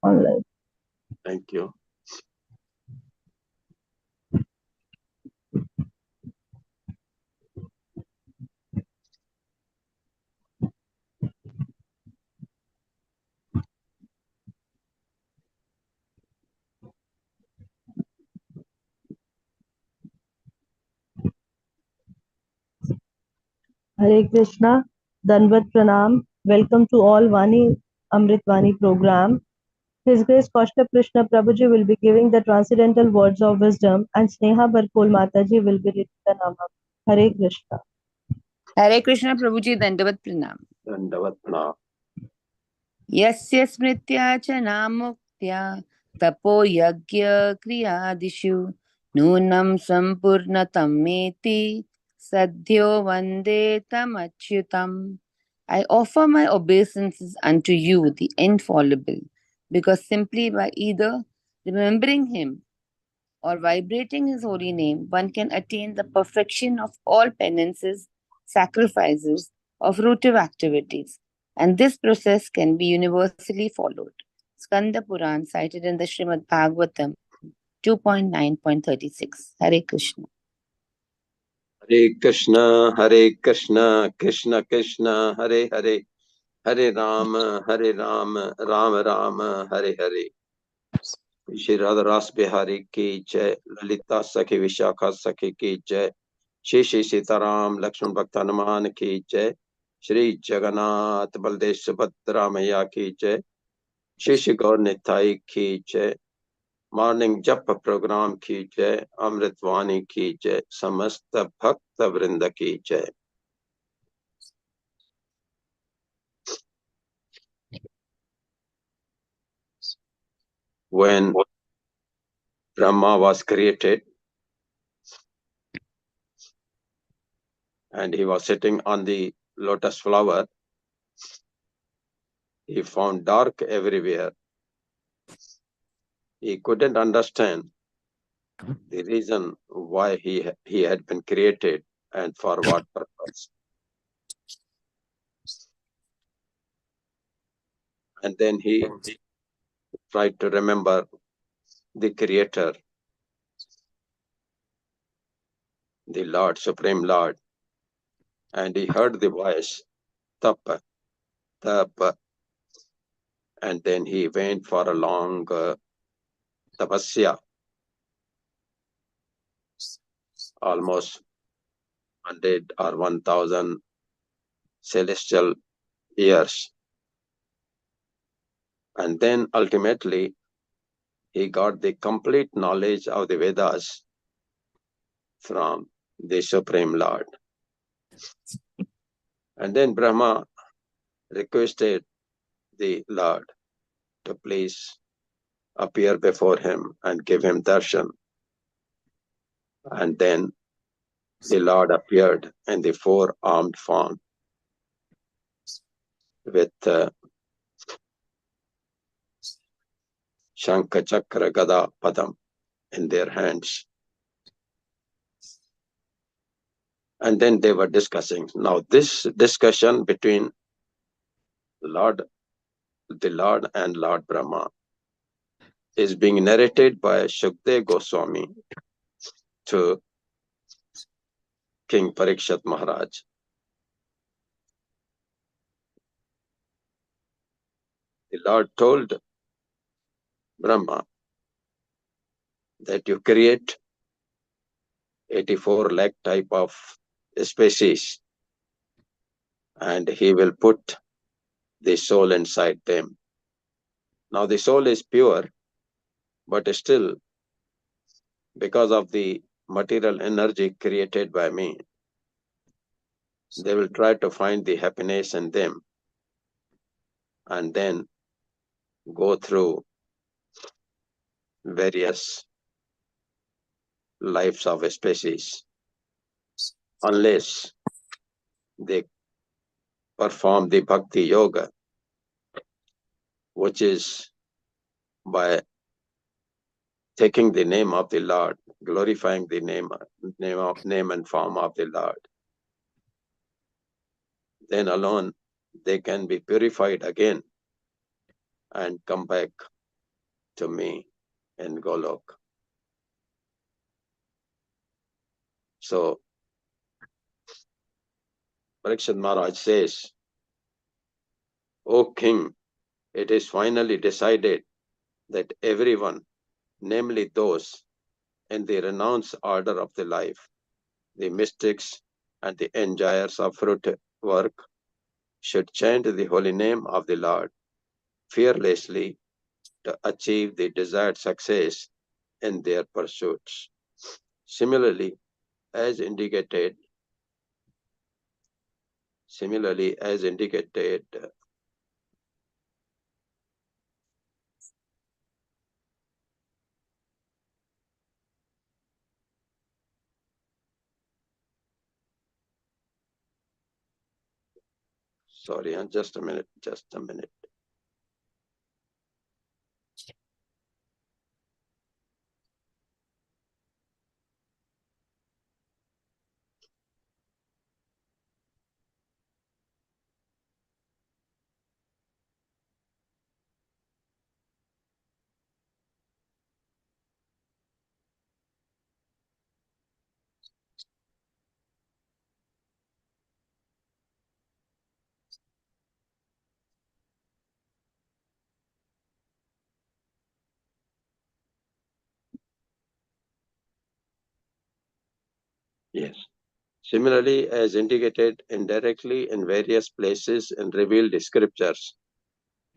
online. Thank you. Hare Krishna, Danvat Pranam. Welcome to all Vani Amrit Vani program. His Grace Kaustubha Krishna Prabhuji will be giving the transcendental words of wisdom and Sneha Barkol Mataji will be reading the Namam. Hare Krishna. Hare Krishna Prabhuji Dandavat Pranam. Dandavat pranam. Yasya smritya cha namuktya tapo yagya kriyadishu nunam sampurnatam meti sadhyo vande tam achyutam. I offer my obeisances unto you, the infallible, because simply by either remembering him or vibrating his holy name, one can attain the perfection of all penances, sacrifices, of fruitive activities. And this process can be universally followed. Skanda Puran, cited in the Srimad Bhagavatam 2.9.36. Hare Krishna. Hare Krishna, Hare Krishna, Krishna Krishna, Hare Hare, Hare Rama, Rama Rama, Hare Hare. Shri Radha Ras Bihari ki jai, Lalita Sakhi Vishakha Sakhi ki jai, Shri Shri Sitaram Lakshman Bhakta Hanuman ki jai, Shri Jagannath Baldev Subhadra Maya ki jai, Shri Shri Gaur Nitai ki jai, Morning Japa program ki jai, Amrit Vani ki jai, Samasta Bhakta Vrinda ki jai. When Brahma was created and he was sitting on the lotus flower, he found dark everywhere. He couldn't understand the reason why he had been created and for what purpose. And then he tried to remember the Creator, the Lord, Supreme Lord, and he heard the voice, Tapa, Tapa, and then he went for a long tapasya, almost 100 or 1000 celestial years. And then ultimately, he got the complete knowledge of the Vedas from the Supreme Lord. And then Brahma requested the Lord to please appear before him and give him darshan. And then the Lord appeared in the four-armed form with Shankha Chakra Gada Padam in their hands. And then they were discussing. Now this discussion between the Lord and Lord Brahma is being narrated by Shukdev Goswami to King Parikshat Maharaj. The Lord told Brahma that you create 84 lakh type of species and he will put the soul inside them. Now the soul is pure, but still because of the material energy created by me, they will try to find the happiness in them and then go through various lives of a species unless they perform the bhakti yoga, which is by taking the name of the Lord, glorifying the name and form of the Lord. Then alone they can be purified again and come back to me in Golok. So, Parikshit Maharaj says, O king, it is finally decided that everyone, namely those in the renounced order of the life, the mystics and the enjoyers of fruit work, should chant the holy name of the Lord fearlessly to achieve the desired success in their pursuits. Similarly, as indicated, sorry, just a minute. Yes. Similarly, as indicated indirectly in various places in revealed scriptures,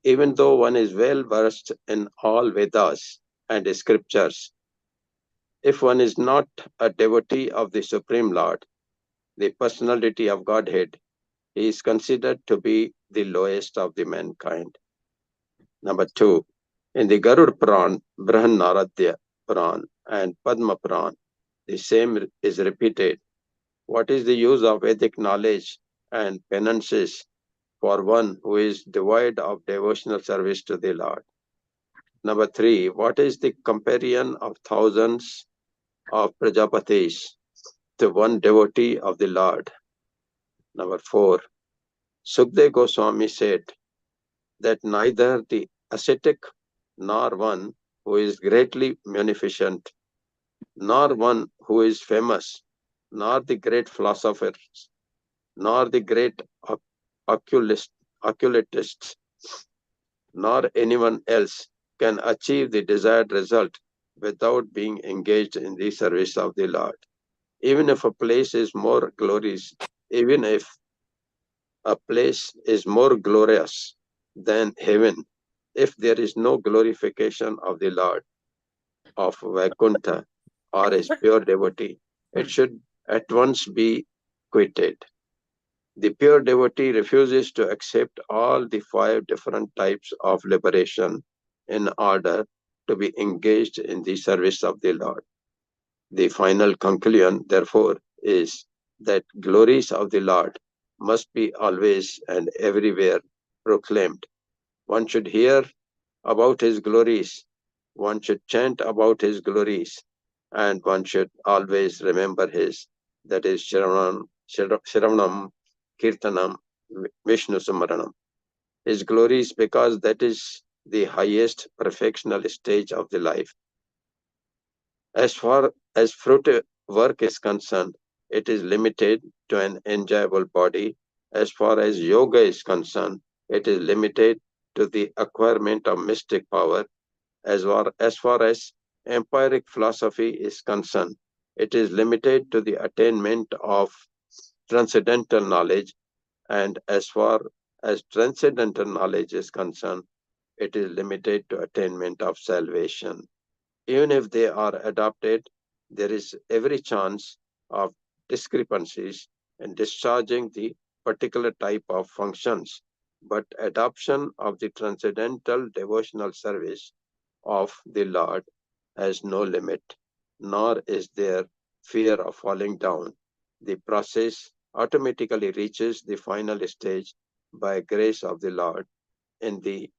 even though one is well versed in all Vedas and scriptures, if one is not a devotee of the Supreme Lord, the personality of Godhead, he is considered to be the lowest of the mankind. Number 2, in the Garud Puran, Brihannaradya Puran, and Padma Puran, the same is repeated. What is the use of Vedic knowledge and penances for one who is devoid of devotional service to the Lord? Number 3, what is the comparison of thousands of Prajapatis to one devotee of the Lord? Number 4, Sukdev Goswami said that neither the ascetic nor one who is greatly munificent, nor one who is famous, nor the great philosophers, nor the great occultists, nor anyone else can achieve the desired result without being engaged in the service of the Lord. Even if a place is more glorious, even if a place is more glorious than heaven, if there is no glorification of the Lord of Vaikuntha or his pure devotee, it should at once be quitted. The pure devotee refuses to accept all the 5 different types of liberation in order to be engaged in the service of the Lord. The final conclusion, therefore, is that glories of the Lord must be always and everywhere proclaimed. One should hear about his glories, one should chant about his glories, and one should always remember his, that is Shravanam, Kirtanam, Vishnu Samaranam. His glories, because that is the highest perfectional stage of the life. As far as fruit work is concerned, it is limited to an enjoyable body. As far as yoga is concerned, it is limited to the acquirement of mystic power. As far as empiric philosophy is concerned, it is limited to the attainment of transcendental knowledge. And as far as transcendental knowledge is concerned, it is limited to attainment of salvation. Even if they are adopted, there is every chance of discrepancies in discharging the particular type of functions. But adoption of the transcendental devotional service of the Lord has no limit, nor is there fear of falling down. The process automatically reaches the final stage by grace of the Lord in the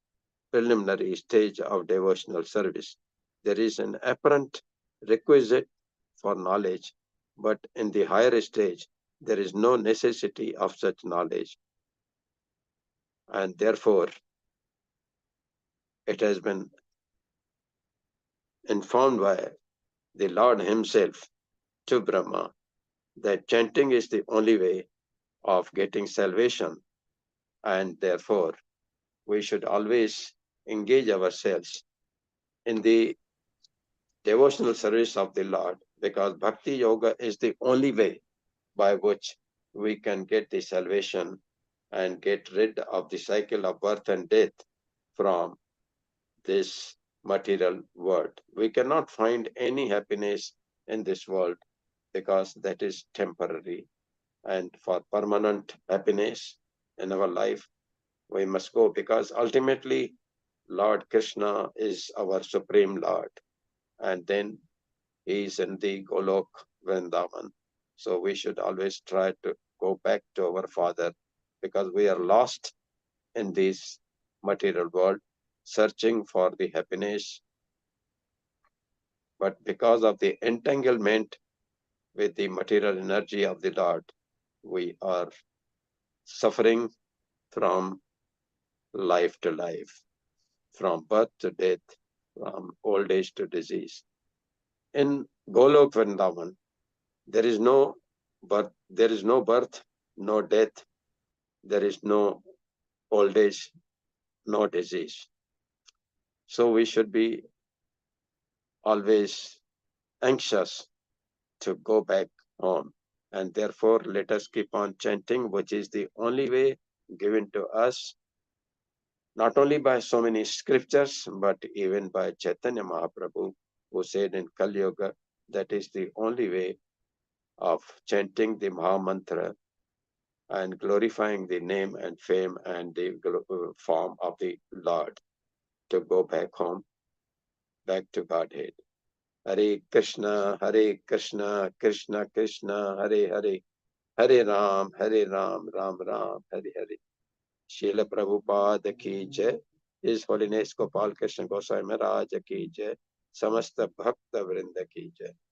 preliminary stage of devotional service. There is an apparent requisite for knowledge, but in the higher stage, there is no necessity of such knowledge. And therefore, it has been informed by the Lord himself to Brahma that chanting is the only way of getting salvation, and therefore we should always engage ourselves in the devotional service of the Lord, because Bhakti Yoga is the only way by which we can get the salvation and get rid of the cycle of birth and death from this material world. We cannot find any happiness in this world because that is temporary. And for permanent happiness in our life, we must go, because ultimately Lord Krishna is our Supreme Lord. And then he is in the Golok Vrindavan. So we should always try to go back to our Father, because we are lost in this material world, searching for the happiness. But because of the entanglement with the material energy of the Lord, we are suffering from life to life, from birth to death, from old age to disease. In Golok Vrindavan, there is no birth, no death, there is no old age, no disease. So we should be always anxious to go back home. And therefore, let us keep on chanting, which is the only way given to us, not only by so many scriptures, but even by Chaitanya Mahaprabhu, who said in Kali Yuga, that is the only way of chanting the Maha Mantra and glorifying the name and fame and the form of the Lord, to go back home, back to Godhead. Hare Krishna, Krishna Krishna, Hare Hare, Hare Ram, Ram Ram, Hare Hare. Srila Prabhupada ki jai. His Holiness Gopal Krishna Goswami Maharaj ki jai. Samasta Bhakta Vrinda ki jai.